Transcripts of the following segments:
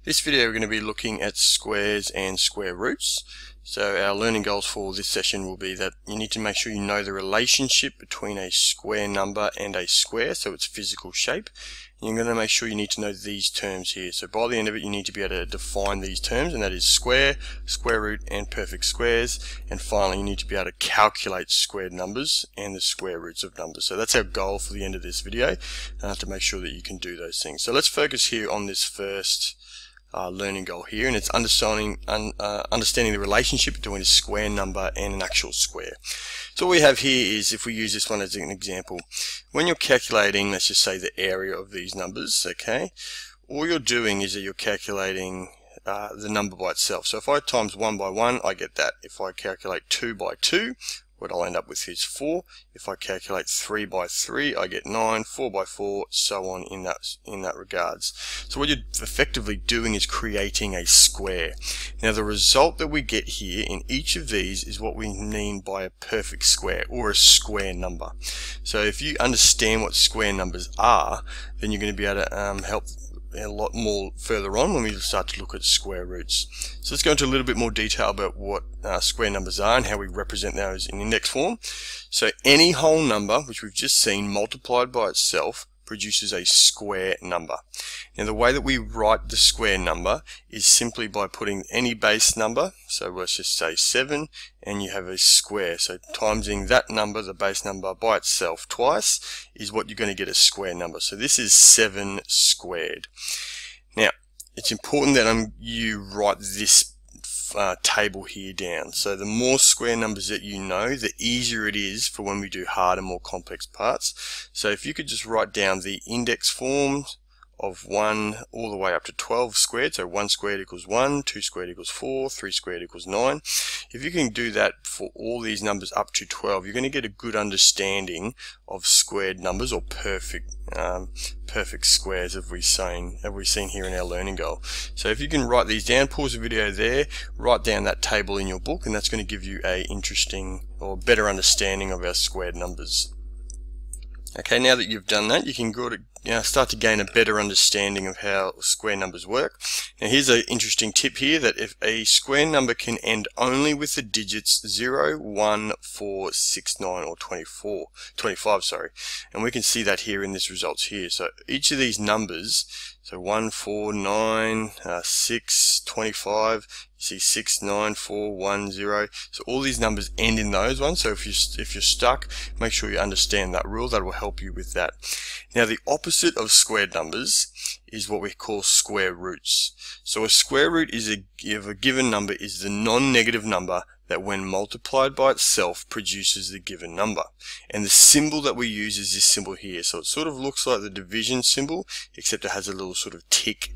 This video we're going to be looking at squares and square roots. So our learning goals for this session will be that you need to make sure you know the relationship between a square number and a square, so its physical shape. And you're going to make sure you need to know these terms here. So by the end of it you need to be able to define these terms, and that is square, square root and perfect squares. And finally you need to be able to calculate squared numbers and the square roots of numbers. So that's our goal for the end of this video, to make sure that you can do those things. So let's focus here on this first learning goal here, and it's understanding the relationship between a square number and an actual square. So what we have here is, if we use this one as an example, when you're calculating, let's just say, the area of these numbers, okay, all you're doing is that you're calculating the number by itself. So if I times 1 by 1, I get that. If I calculate 2 by 2, what I'll end up with is 4. If I calculate 3 by 3, I get 9, 4 by 4, so on in that regards. So what you're effectively doing is creating a square. Now the result that we get here in each of these is what we mean by a perfect square, or a square number. So if you understand what square numbers are, then you're going to be able to help a lot more further on when we start to look at square roots. So let's go into a little bit more detail about what square numbers are and how we represent those in index form. So any whole number, which we've just seen, multiplied by itself produces a square number. Now the way that we write the square number is simply by putting any base number, so let's just say 7, and you have a square. So timesing that number, the base number, by itself twice is what you're going to get a square number. So this is 7 squared. Now it's important that you write this table here down. So the more square numbers that you know, the easier it is for when we do harder, more complex parts. So if you could just write down the index forms of 1 all the way up to 12 squared, so 1 squared equals 1, 2 squared equals 4, 3 squared equals 9. If you can do that for all these numbers up to 12, you're going to get a good understanding of squared numbers, or perfect squares, as we've seen here in our learning goal. So if you can write these down, pause the video there, write down that table in your book, and that's going to give you a interesting or better understanding of our squared numbers. Okay, now that you've done that, you can go to start to gain a better understanding of how square numbers work. Now here's an interesting tip here, that if a square number can end only with the digits 0, 1, 4, 6, 9 or 25, and we can see that here in this results here. So each of these numbers, so 1, 4, 9, 6, 25, you see 6, 9, 4, 1, 0. So all these numbers end in those ones. So if you're stuck, make sure you understand that rule. That will help you with that. Now the opposite of squared numbers is what we call square roots. So a square root is of a given number is the non-negative number that when multiplied by itself produces the given number. And the symbol that we use is this symbol here. So it sort of looks like the division symbol, except it has a little sort of tick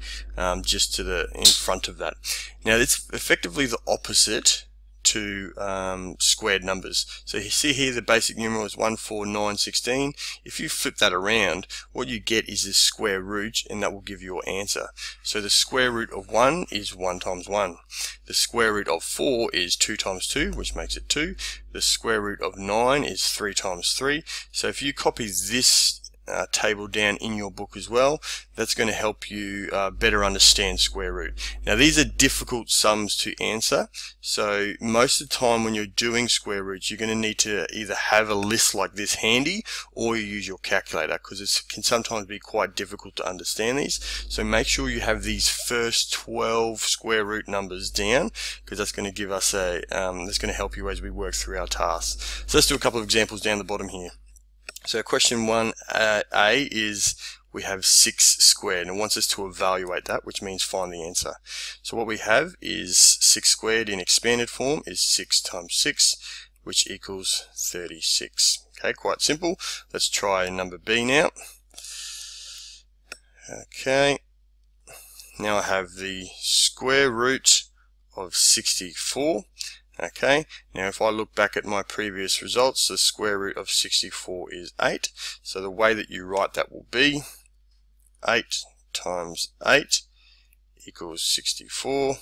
just to in front of that. Now it's effectively the opposite to squared numbers. So you see here the basic numeral is 1, 4, 9, 16. If you flip that around, what you get is this square root, and that will give you your answer. So the square root of 1 is 1 times 1. The square root of 4 is 2 times 2, which makes it 2. The square root of 9 is 3 times 3. So if you copy this table down in your book as well, that's going to help you better understand square root. Now these are difficult sums to answer, so most of the time when you're doing square roots, you're going to need to either have a list like this handy, or you use your calculator, because it can sometimes be quite difficult to understand these. So make sure you have these first 12 square root numbers down, because that's going to give us that's going to help you as we work through our tasks. So let's do a couple of examples down the bottom here. So question 1A is, we have 6 squared, and it wants us to evaluate that, which means find the answer. So what we have is 6 squared in expanded form is 6 times 6, which equals 36. Okay, quite simple. Let's try number B now. Okay, now I have the square root of 64. Okay, now if I look back at my previous results, the square root of 64 is 8. So the way that you write that will be 8 times 8 equals 64.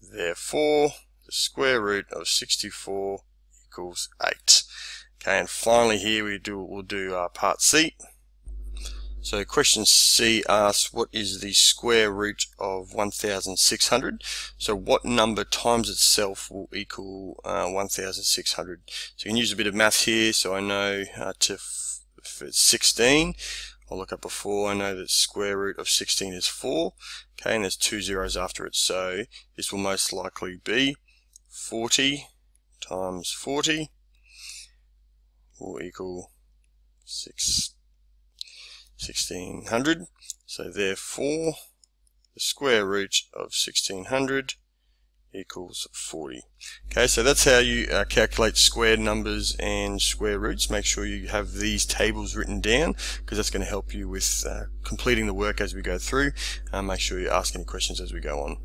Therefore, the square root of 64 equals 8. Okay, and finally here we'll do part C. So question C asks, what is the square root of 1600? So what number times itself will equal 1600? So you can use a bit of maths here. So I know if it's 16, I'll look up before, I know that square root of 16 is 4. Okay, and there's 2 zeros after it. So this will most likely be 40 times 40 will equal 1600. So therefore the square root of 1600 equals 40. Okay, so that's how you calculate square numbers and square roots. Make sure you have these tables written down, because that's going to help you with completing the work as we go through. Make sure you ask any questions as we go on.